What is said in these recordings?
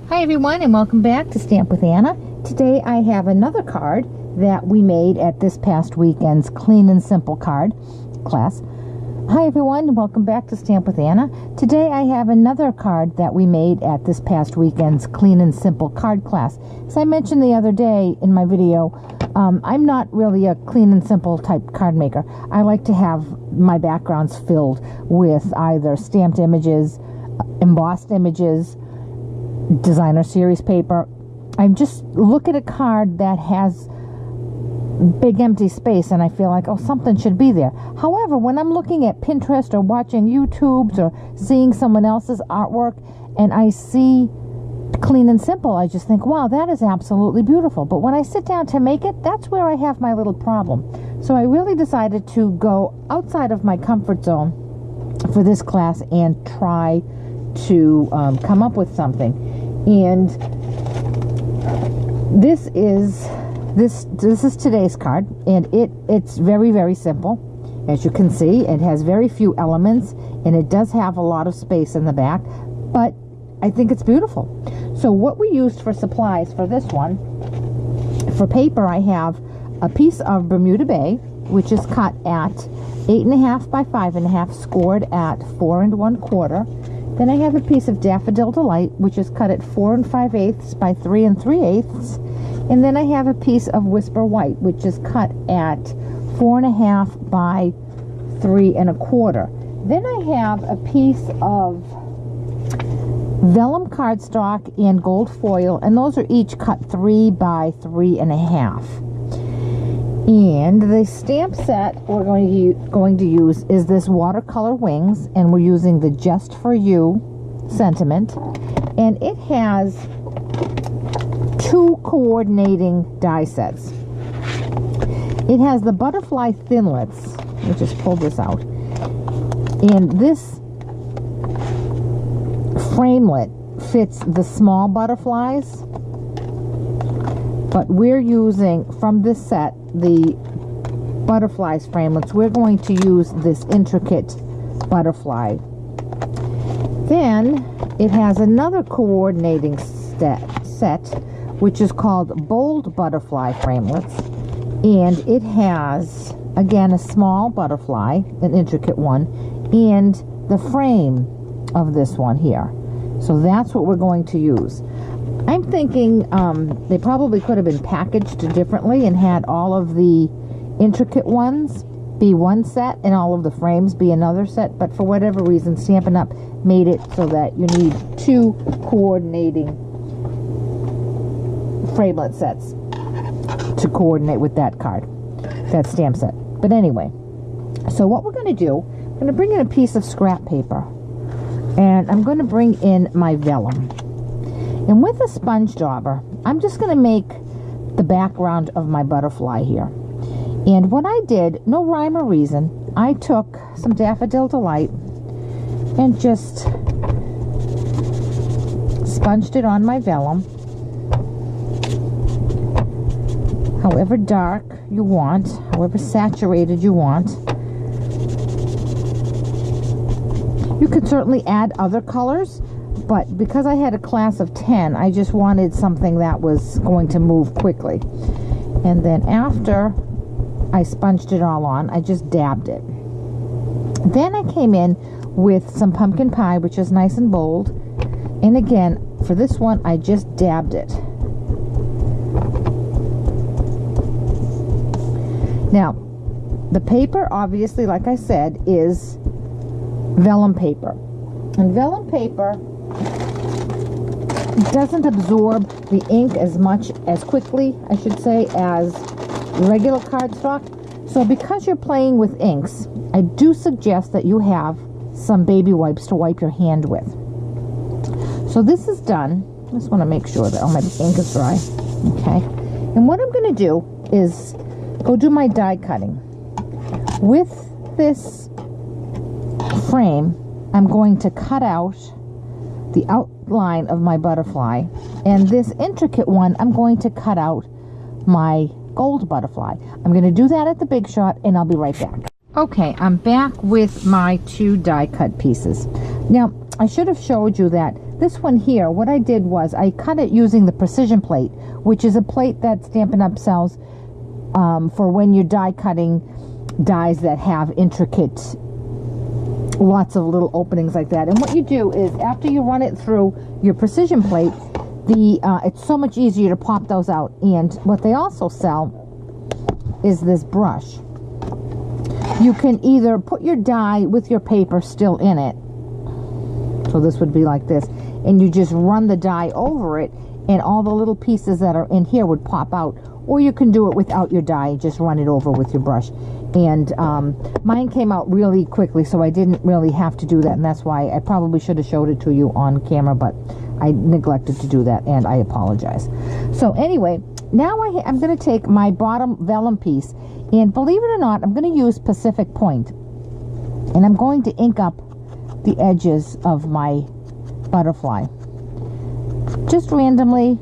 Hi everyone, and welcome back to Stamp with Anna. Today I have another card that we made at this past weekend's Clean and Simple card class. Hi everyone, and welcome back to Stamp with Anna. Today I have another card that we made at this past weekend's Clean and Simple card class. As I mentioned the other day in my video, I'm not really a clean and simple type card maker. I like to have my backgrounds filled with either stamped images, embossed images, designer series paper. I just look at a card that has big empty space and I feel like, oh, something should be there. However, when I'm looking at Pinterest or watching YouTubes or seeing someone else's artwork and I see Clean and Simple, I just think, wow, that is absolutely beautiful. But when I sit down to make it, that's where I have my little problem. So I really decided to go outside of my comfort zone for this class and try to come up with something. And this is today's card, and it's very, very simple. As you can see, it has very few elements and it does have a lot of space in the back, but I think it's beautiful. So what we used for supplies for this one, for paper, I have a piece of Bermuda Bay, which is cut at 8.5 by 5.5, scored at 4 1/4. Then I have a piece of Daffodil Delight, which is cut at 4 5/8 by 3 3/8. And then I have a piece of Whisper White, which is cut at 4.5 by 3 1/4. Then I have a piece of vellum cardstock and gold foil, and those are each cut 3 by 3 1/2. And the stamp set we're going to use is this Watercolor Wings, and we're using the Just For You sentiment, and it has 2 coordinating die sets. It has the butterfly thinlits. Let me just pull this out, and this framelit fits the small butterflies, but we're using from this set the butterflies framelits. We're going to use this intricate butterfly. Then it has another coordinating set which is called bold butterfly framelits, and it has again a small butterfly, an intricate one, and the frame of this one here. So that's what we're going to use. I'm thinking they probably could have been packaged differently and had all of the intricate ones be one set and all of the frames be another set, but for whatever reason Stampin' Up! Made it so that you need 2 coordinating framelit sets to coordinate with that card, that stamp set. But anyway, so what we're going to do, I'm going to bring in a piece of scrap paper, and I'm going to bring in my vellum. And with a sponge dauber, I'm just going to make the background of my butterfly here. And what I did, no rhyme or reason, I took some Daffodil Delight and just sponged it on my vellum, however dark you want, however saturated you want. You could certainly add other colors, but because I had a class of 10, I just wanted something that was going to move quickly. And then after I sponged it all on, I just dabbed it. Then I came in with some pumpkin pie, which is nice and bold. And again, for this one, I just dabbed it. Now, the paper, obviously, like I said, is vellum paper. And vellum paper doesn't absorb the ink as quickly, I should say, as regular cardstock. So because you're playing with inks, I do suggest that you have some baby wipes to wipe your hand with. So this is done. I just want to make sure that all my ink is dry. Okay. And what I'm going to do is go do my die cutting. With this frame, I'm going to cut out the outline of my butterfly, and this intricate one, I'm going to cut out my gold butterfly. I'm going to do that at the Big Shot, and I'll be right back. Okay, I'm back with my 2 die cut pieces. Now, I should have showed you that this one here, what I did was I cut it using the precision plate, which is a plate that Stampin' Up! Sells for when you're die cutting dies that have intricate, lots of little openings like that. And what you do is after you run it through your precision plate, it's so much easier to pop those out. And what they also sell is this brush. You can either put your die with your paper still in it, so this would be like this, and you just run the die over it, and all the little pieces that are in here would pop out. Or you can do it without your die, just run it over with your brush. And mine came out really quickly, so I didn't really have to do that, and that's why I probably should have showed it to you on camera, but I neglected to do that, and I apologize. So anyway, now I'm going to take my bottom vellum piece, and believe it or not, I'm going to use Pacific Point, and I'm going to ink up the edges of my butterfly, just randomly,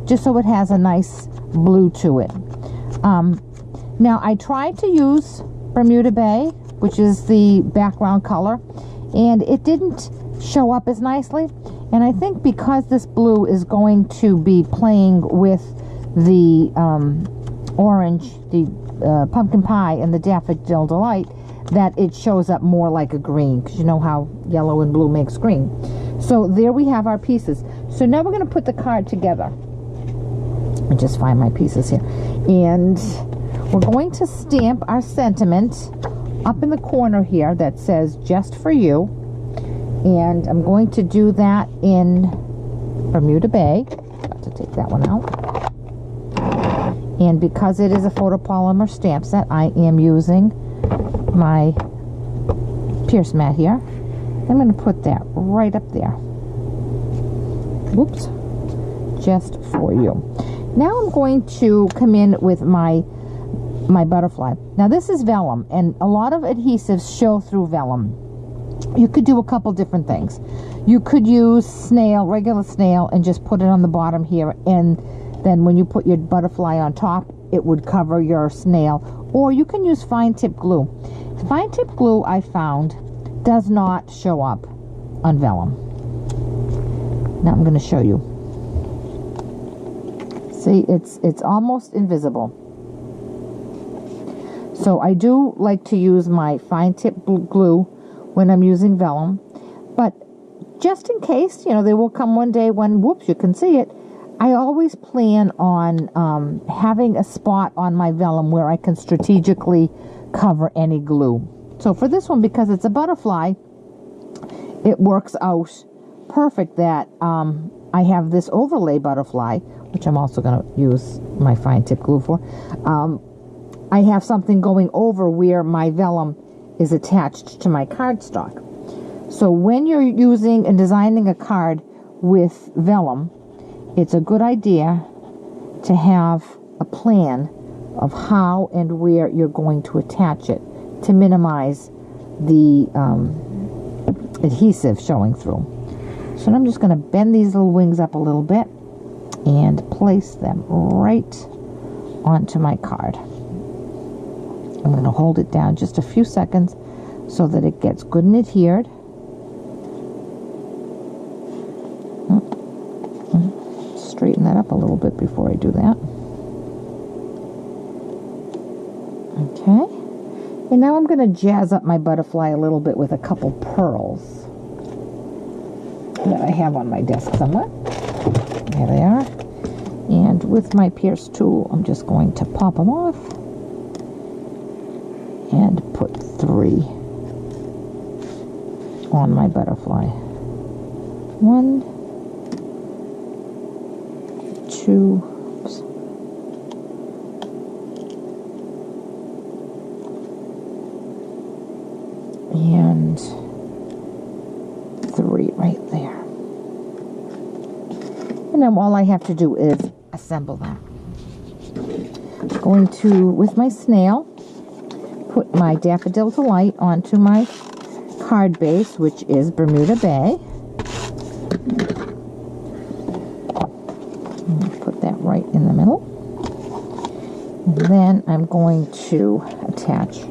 just so it has a nice blue to it. Now I tried to use Bermuda Bay, which is the background color, and it didn't show up as nicely. And I think because this blue is going to be playing with the orange, the pumpkin pie, and the Daffodil Delight, that it shows up more like a green, because you know how yellow and blue makes green. So there we have our pieces. So now we're going to put the card together. I just find my pieces here, and we're going to stamp our sentiment up in the corner here that says "Just for You," and I'm going to do that in Bermuda Bay. Got to take that one out. And because it is a photopolymer stamp set, I am using my Pierce mat here. I'm going to put that right up there. Whoops. Just for you. Now I'm going to come in with my butterfly. Now this is vellum, and a lot of adhesives show through vellum. You could do a couple different things. You could use snail, regular snail, and just put it on the bottom here, and then when you put your butterfly on top, it would cover your snail. Or you can use fine tip glue. Fine tip glue, I found, does not show up on vellum. Now I'm going to show you. See, it's almost invisible. So I do like to use my fine tip glue when I'm using vellum, but just in case, you know, there will come one day when, whoops, you can see it. I always plan on having a spot on my vellum where I can strategically cover any glue. So for this one, because it's a butterfly, it works out perfect that I have this overlay butterfly, which I'm also going to use my fine tip glue for. I have something going over where my vellum is attached to my cardstock. So when you're using and designing a card with vellum, it's a good idea to have a plan of how and where you're going to attach it to minimize the adhesive showing through. So I'm just going to bend these little wings up a little bit and place them right onto my card. I'm going to hold it down just a few seconds so that it gets good and adhered. Straighten that up a little bit before I do that. Okay. And now I'm going to jazz up my butterfly a little bit with a couple pearls that I have on my desk somewhere. There they are. And with my pierce tool, I'm just going to pop them off and put 3 on my butterfly. 1, 2, oops, and 3 right there. And then all I have to do is assemble them. I'm going to, with my snail, put my Daffodil Delight onto my card base, which is Bermuda Bay. Put that right in the middle. And then I'm going to attach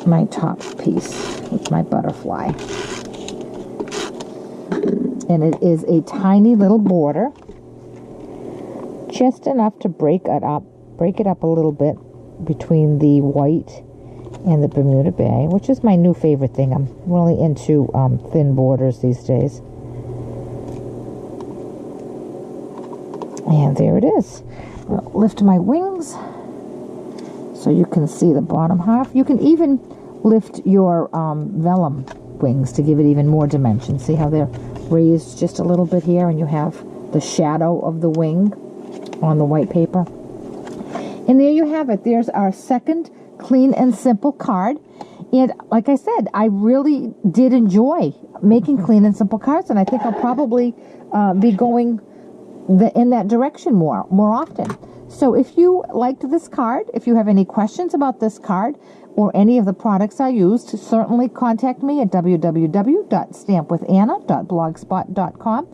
my top piece. with my butterfly. And it is a tiny little border, just enough to break it up a little bit between the white and the Bermuda Bay, which is my new favorite thing. I'm really into thin borders these days. And there it is. I'll lift my wings so you can see the bottom half. You can even lift your vellum wings to give it even more dimension. See how they're raised just a little bit here, and you have the shadow of the wing on the white paper. And there you have it. There's our second Clean and Simple card. And like I said, I really did enjoy making Clean and Simple cards, and I think I'll probably be going in that direction more often. So if you liked this card, if you have any questions about this card or any of the products I used, certainly contact me at www.stampwithanna.blogspot.com.